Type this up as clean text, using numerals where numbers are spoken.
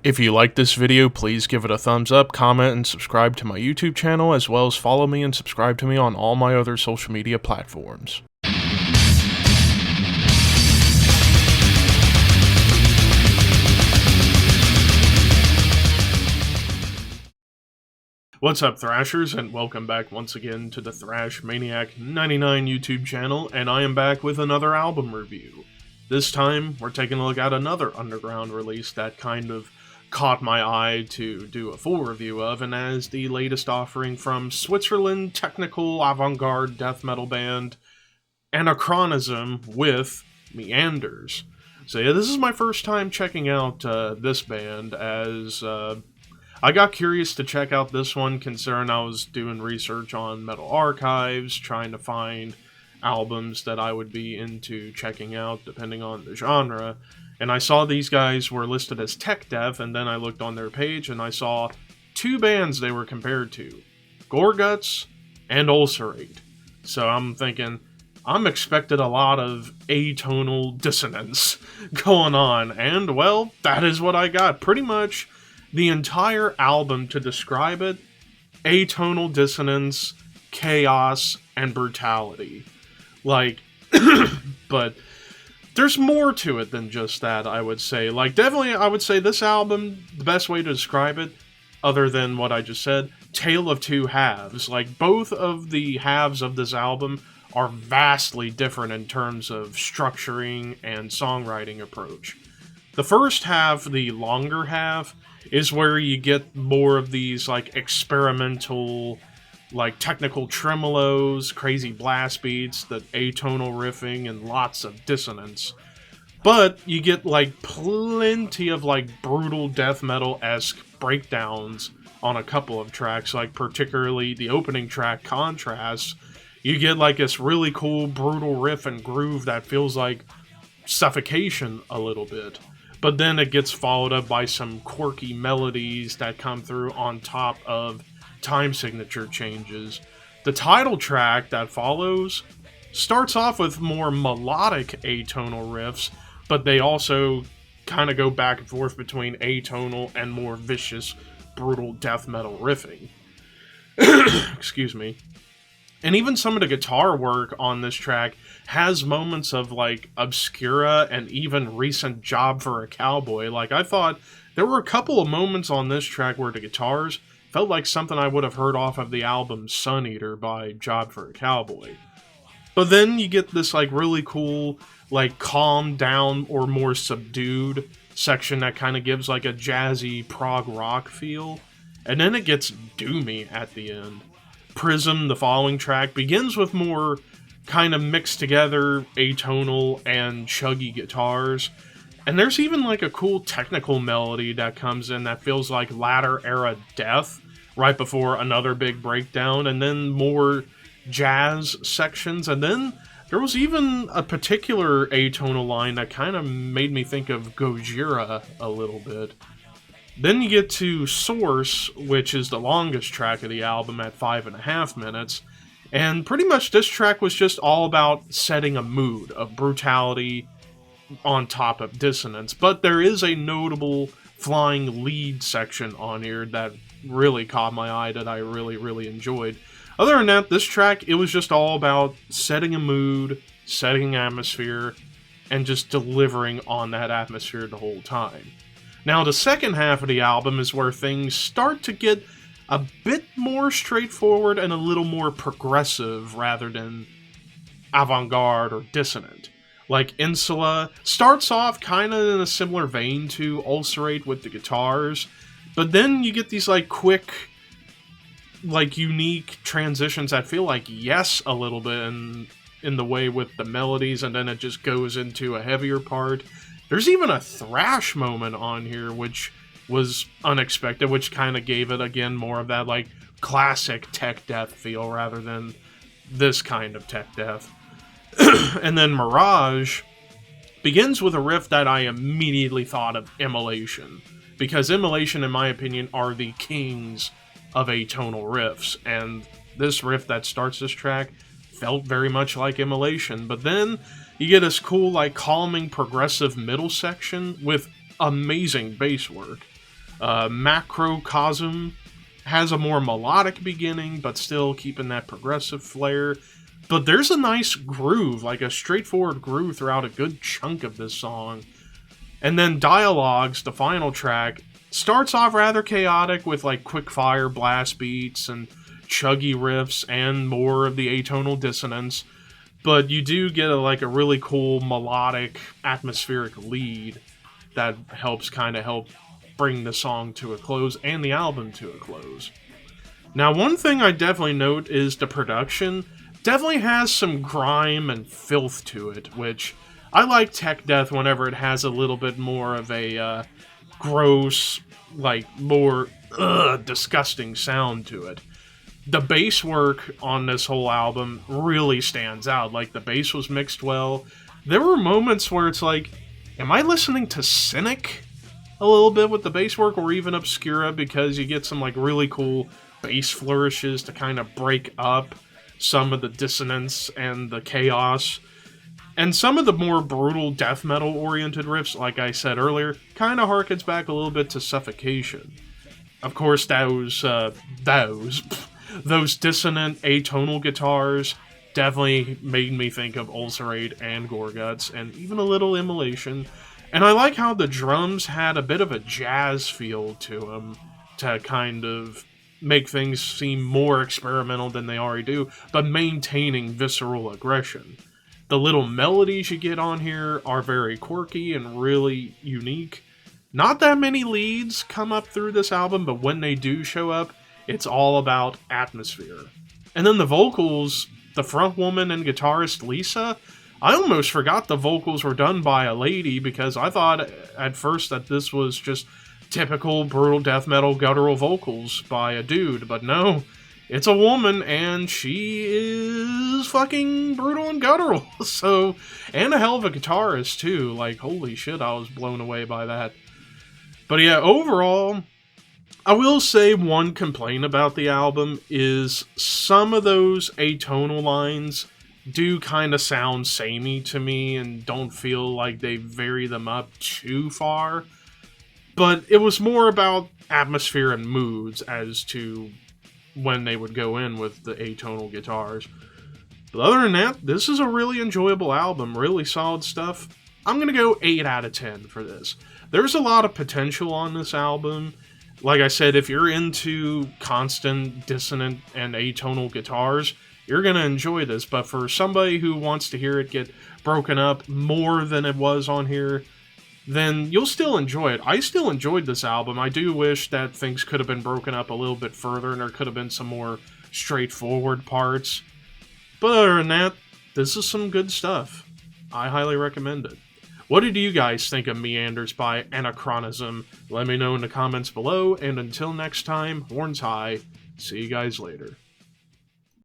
If you like this video, please give it a thumbs up, comment, and subscribe to my YouTube channel, as well as follow me and subscribe to me on all my other social media platforms. What's up, Thrashers, and welcome back once again to the Thrash Maniac 99 YouTube channel, and I am back with another album review. This time, we're taking a look at another underground release that kind of caught my eye to do a full review of, and as the latest offering from Switzerland technical avant-garde death metal band Anachronism with Meanders. So yeah, this is my first time checking out this band, as I got curious to check out this one considering I was doing research on Metal Archives, trying to find albums that I would be into checking out depending on the genre. And I saw these guys were listed as tech death, and then I looked on their page and I saw two bands they were compared to, Gorguts and Ulcerate. So I'm thinking, I'm expected a lot of atonal dissonance going on, and well, that is what I got. Pretty much the entire album, to describe it: atonal dissonance, chaos, and brutality. Like, but there's more to it than just that, I would say. Like, definitely, I would say this album, the best way to describe it, other than what I just said, tale of two halves. Like, both of the halves of this album are vastly different in terms of structuring and songwriting approach. The first half, the longer half, is where you get more of these, like, experimental, like, technical tremolos, crazy blast beats, the atonal riffing, and lots of dissonance. But you get, like, plenty of, like, brutal death metal-esque breakdowns on a couple of tracks, like, particularly the opening track, Contrast. You get, like, this really cool brutal riff and groove that feels like suffocation a little bit. But then it gets followed up by some quirky melodies that come through on top of time signature changes. The title track that follows starts off with more melodic atonal riffs, but they also kind of go back and forth between atonal and more vicious, brutal death metal riffing. Excuse me. And even some of the guitar work on this track has moments of, like, Obscura and even recent Job for a Cowboy. Like, I thought there were a couple of moments on this track where the guitars felt like something I would have heard off of the album Sun Eater by Job for a Cowboy. But then you get this, like, really cool, like, calmed down or more subdued section that kind of gives, like, a jazzy prog rock feel. And then it gets doomy at the end. Prism, the following track, begins with more kind of mixed together atonal and chuggy guitars. And there's even, like, a cool technical melody that comes in that feels like latter era death right before another big breakdown, and then more jazz sections. And then there was even a particular atonal line that kind of made me think of Gojira a little bit. Then you get to Source, which is the longest track of the album at 5.5 minutes. And pretty much this track was just all about setting a mood of brutality on top of dissonance. But there is a notable flying lead section on here that really caught my eye, that I really enjoyed. Other than that, this track, it was just all about setting a mood, setting an atmosphere, and just delivering on that atmosphere the whole time. Now, the second half of the album is where things start to get a bit more straightforward and a little more progressive rather than avant-garde or dissonant. Like, Insula starts off kind of in a similar vein to Ulcerate with the guitars, but then you get these, like, quick, like, unique transitions that feel like Yes a little bit in the way with the melodies, and then it just goes into a heavier part. There's even a thrash moment on here, which was unexpected, which kind of gave it, again, more of that, like, classic tech death feel rather than this kind of tech death. And then Mirage begins with a riff that I immediately thought of Immolation, because Immolation, in my opinion, are the kings of atonal riffs, and this riff that starts this track felt very much like Immolation. But then you get this cool, like, calming, progressive middle section with amazing bass work. Macrocosm has a more melodic beginning, but still keeping that progressive flair. But there's a nice groove, like a straightforward groove throughout a good chunk of this song. And then Dialogues, the final track, starts off rather chaotic with like quick fire blast beats and chuggy riffs and more of the atonal dissonance. But you do get a really cool melodic atmospheric lead that helps help bring the song to a close and the album to a close. Now, one thing I definitely note is the production definitely has some grime and filth to it, which I like tech death whenever it has a little bit more of a gross, more disgusting sound to it. The bass work on this whole album really stands out. Like, the bass was mixed well. There were moments where it's like, am I listening to Cynic a little bit with the bass work, or even Obscura, because you get some really cool bass flourishes to kind of break up some of the dissonance and the chaos. And some of the more brutal death metal oriented riffs, like I said earlier, kind of harkens back a little bit to Suffocation. Of course, those dissonant atonal guitars definitely made me think of Ulcerate and Gorguts, and even a little Immolation. And I like how the drums had a bit of a jazz feel to them to kind of make things seem more experimental than they already do, but maintaining visceral aggression. The little melodies you get on here are very quirky and really unique. Not that many leads come up through this album, but when they do show up, it's all about atmosphere. And then the vocals, the front woman and guitarist Lisa, I almost forgot the vocals were done by a lady, because I thought at first that this was just typical brutal death metal guttural vocals by a dude, but no, it's a woman, and she is fucking brutal and guttural. So, and a hell of a guitarist too. Holy shit, I was blown away by that. But yeah, overall, I will say one complaint about the album is some of those atonal lines do kind of sound samey to me and don't feel like they vary them up too far. But it was more about atmosphere and moods as to when they would go in with the atonal guitars. But other than that, this is a really enjoyable album, really solid stuff. I'm going to go 8 out of 10 for this. There's a lot of potential on this album. Like I said, if you're into constant dissonant and atonal guitars, you're going to enjoy this. But for somebody who wants to hear it get broken up more than it was on here, then you'll still enjoy it. I still enjoyed this album. I do wish that things could have been broken up a little bit further and there could have been some more straightforward parts. But other than that, this is some good stuff. I highly recommend it. What did you guys think of Meanders by Anachronism? Let me know in the comments below, and until next time, horns high. See you guys later.